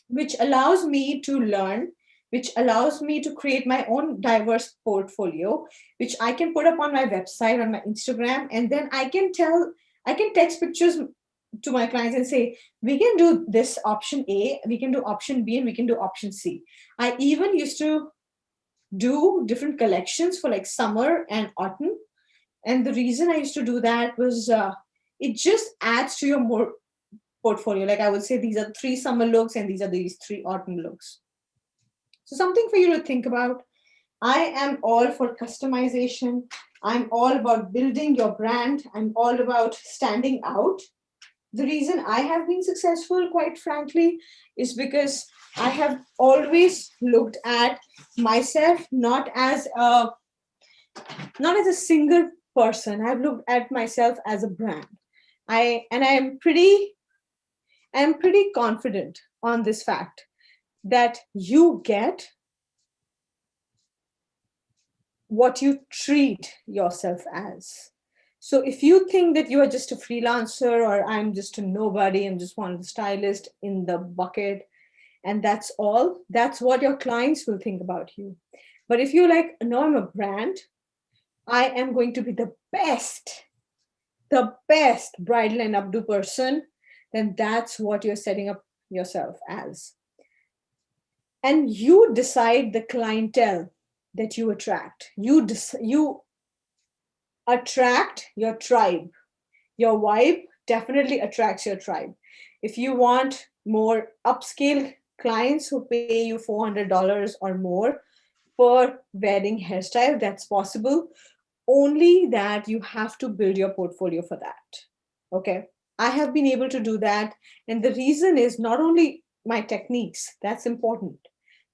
which allows me to learn, which allows me to create my own diverse portfolio, which I can put up on my website, on my Instagram, and then I can text pictures to my clients and say, we can do this option A, we can do option B, and we can do option C. I even used to do different collections for like summer and autumn. And the reason I used to do that was it just adds to your more portfolio. Like, I would say these are 3 summer looks and these 3 autumn looks. So something for you to think about. I am all for customization. I'm all about building your brand. I'm all about standing out. The reason I have been successful, quite frankly, is because I have always looked at myself not as a single person. I've looked at myself as a brand. I'm pretty confident on this fact that you get what you treat yourself as. So if you think that you are just a freelancer, or I'm just a nobody, I'm just one stylist in the bucket, and that's all, that's what your clients will think about you. But if you're like, no, I'm a brand, I am going to be the best bridal and updo person, then that's what you're setting up yourself as. And you decide the clientele that you attract. You attract your tribe. Your vibe definitely attracts your tribe. If you want more upscale clients who pay you $400 or more per wedding hairstyle, that's possible. Only that you have to build your portfolio for that. Okay. I have been able to do that. And the reason is not only my techniques, that's important,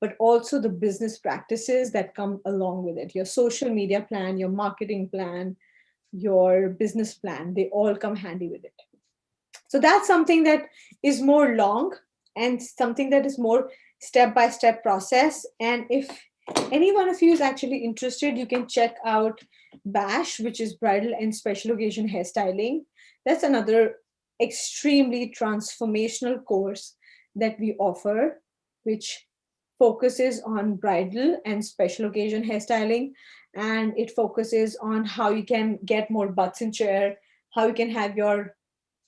but also the business practices that come along with it. Your social media plan, your marketing plan, your business plan, they all come handy with it. So that's something that is more long and something that is more step by step process. And if any one of you is actually interested, you can check out Bash, which is bridal and special occasion hairstyling. That's another extremely transformational course that we offer, which focuses on bridal and special occasion hairstyling. And it focuses on how you can get more butts in chair, how you can have your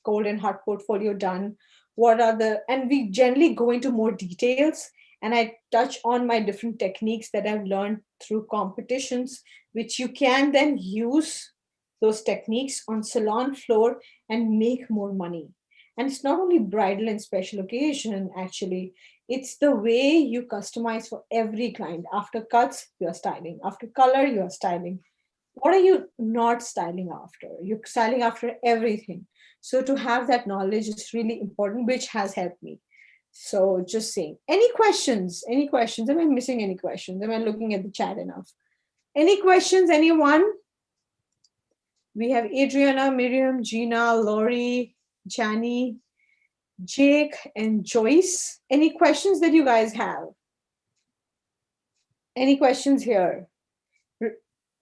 cold and hot portfolio done, what are the, and we generally go into more details, and I touch on my different techniques that I've learned through competitions, which you can then use those techniques on salon floor and make more money. And it's not only bridal and special occasion, actually, it's the way you customize for every client. After cuts, you're styling. After color, you're styling. What are you not styling after? You're styling after everything. So to have that knowledge is really important, which has helped me. So just saying. Any questions? Any questions? Am I missing any questions? Am I looking at the chat enough? Any questions? Anyone? We have Adriana, Miriam, Gina, Lori, Jani, Jake, and Joyce. Any questions that you guys have? Any questions here?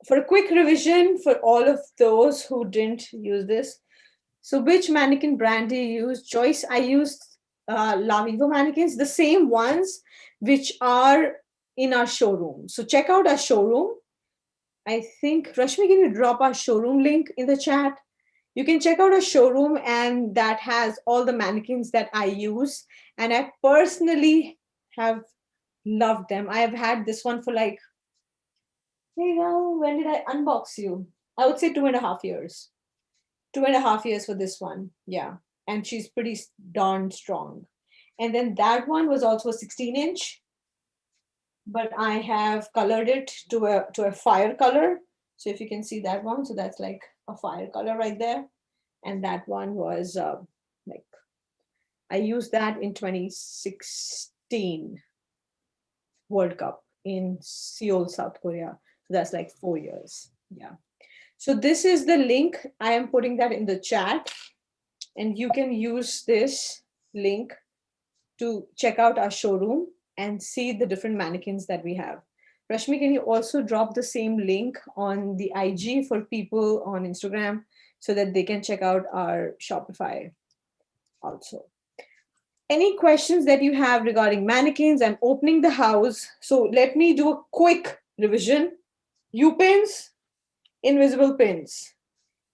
For a quick revision for all of those who didn't use this. So which mannequin brand do you use? Joyce, I used La Vivo mannequins, the same ones which are in our showroom. So check out our showroom. I think, Rashmi, can you drop our showroom link in the chat? You can check out our showroom, and that has all the mannequins that I use. And I personally have loved them. I have had this one for like, hey, when did I unbox you? I would say 2.5 years. 2.5 years for this one. Yeah. And she's pretty darn strong. And then that one was also a 16-inch, but I have colored it to a fire color. So if you can see that one, so that's like a fire color right there. And that one was like, I used that in 2016 World Cup in Seoul, South Korea. So that's like 4 years. Yeah. So this is the link. I am putting that in the chat, and you can use this link to check out our showroom and see the different mannequins that we have. Rashmi, can you also drop the same link on the IG for people on Instagram so that they can check out our Shopify also? Any questions that you have regarding mannequins? I'm opening the house. So let me do a quick revision. U-pins, invisible pins,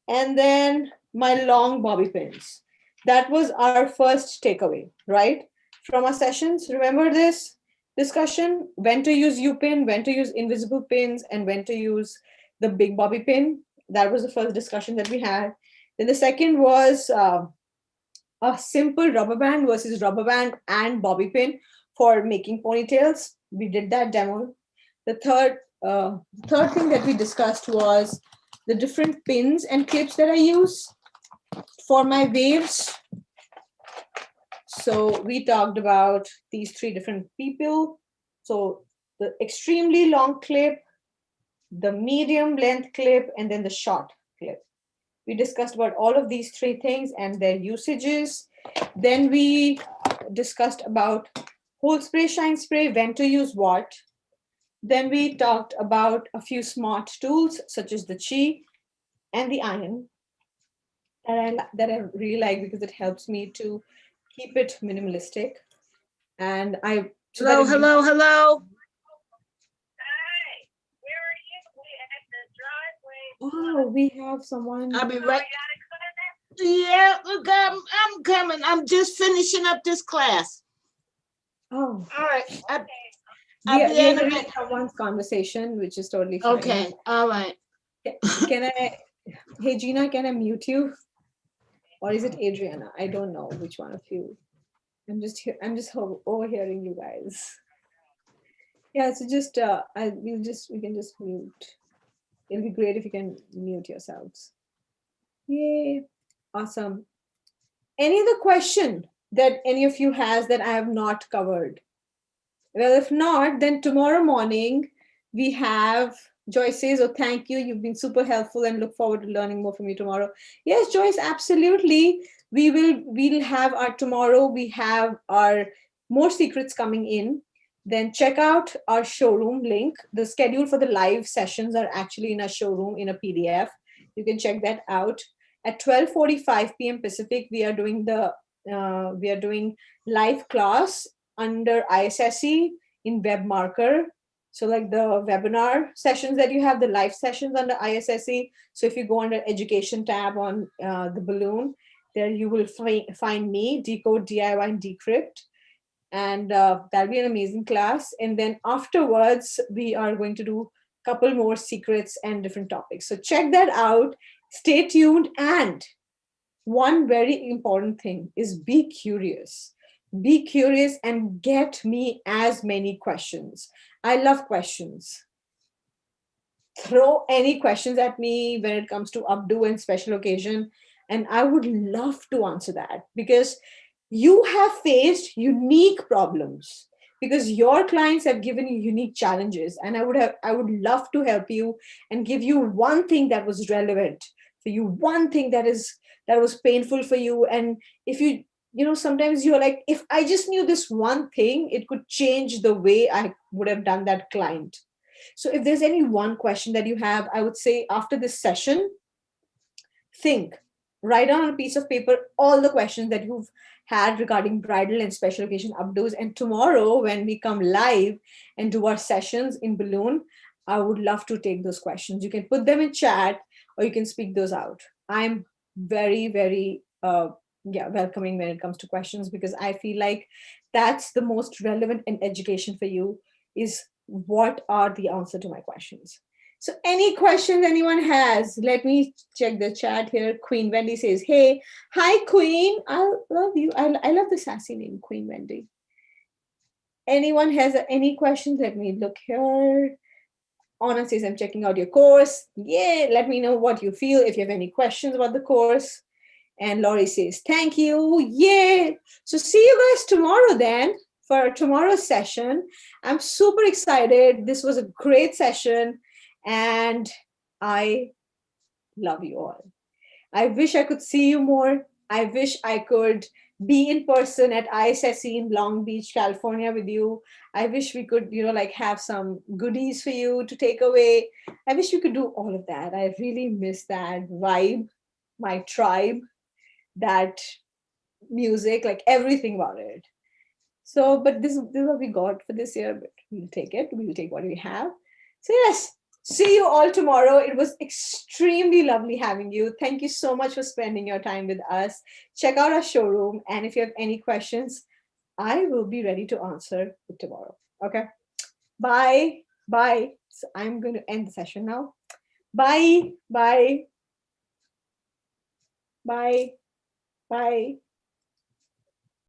and then my long bobby pins. That was our first takeaway, right? From our sessions. Remember this discussion? When to use U-pin, when to use invisible pins, and when to use the big bobby pin. That was the first discussion that we had. Then the second was a simple rubber band versus rubber band and bobby pin for making ponytails. We did that demo. The third thing that we discussed was the different pins and clips that I use for my waves. So we talked about these three different people. So the extremely long clip, the medium length clip, and then the short clip. We discussed about all of these three things and their usages. Then we discussed about hold spray, shine spray, when to use what. Then we talked about a few smart tools such as the Chi and the iron that I really like because it helps me to keep it minimalistic. And I so hello, hello, hello. Hi, where are you? We at the driveway. Oh, we have someone. I'll be right. Yeah, look, I'm coming. I'm just finishing up this class. Oh, all right. Okay. We are hearing someone's conversation, which is totally fine. Okay, all right. Can I Hey Gina, can I mute you? Or is it Adriana? I don't know which one of you. I'm just overhearing you guys. Yeah, so just we can just mute. It'll be great if you can mute yourselves. Yay. Awesome. Any other question that any of you has that I have not covered? Well, if not, then tomorrow morning we have Joyce says, oh, thank you. You've been super helpful and look forward to learning more from you tomorrow. Yes, Joyce, absolutely. We'll have our tomorrow, we have our more secrets coming in. Then check out our showroom link. The schedule for the live sessions are actually in our showroom in a PDF. You can check that out. At 12:45 p.m. Pacific, we are doing live class under ISSE in WebMarker. So like the webinar sessions that you have, the live sessions under ISSE. So if you go under education tab on the balloon, there you will find me, Decode, DIY, and Decrypt. And that'll be an amazing class. And then afterwards, we are going to do a couple more secrets and different topics. So check that out. Stay tuned. And one very important thing is be curious. Be curious and get me as many questions. I love questions. Throw any questions at me when it comes to updo and special occasion. And I would love to answer that because you have faced unique problems because your clients have given you unique challenges. And I would love to help you and give you one thing that was relevant for you, one thing that was painful for you. And if sometimes you're like, if I just knew this one thing, it could change the way I would have done that client. So if there's any one question that you have, I would say after this session, think, write down on a piece of paper all the questions that you've had regarding bridal and special occasion updos. And tomorrow, when we come live and do our sessions in Balloon, I would love to take those questions. You can put them in chat or you can speak those out. I'm very, very welcoming when it comes to questions because I feel like that's the most relevant in education for you is what are the answer to my questions. So any questions anyone has, let me check the chat here. Queen Wendy says, hey, hi, Queen. I love you. I love the sassy name, Queen Wendy. Anyone has any questions? Let me look here. Anna says, I'm checking out your course. Yeah, let me know what you feel if you have any questions about the course. And Laurie says, thank you. Yeah. So see you guys tomorrow then for tomorrow's session. I'm super excited. This was a great session. And I love you all. I wish I could see you more. I wish I could be in person at ISSE in Long Beach, California with you. I wish we could, have some goodies for you to take away. I wish we could do all of that. I really miss that vibe, my tribe, that music, like everything about it. So, but this is what we got for this year, but we'll take it. We'll take what we have. So yes, see you all tomorrow. It was extremely lovely having you. Thank you so much for spending your time with us. Check out our showroom. And if you have any questions, I will be ready to answer it tomorrow. Okay. Bye. Bye. So I'm going to end the session now. Bye. Bye. Bye. Bye.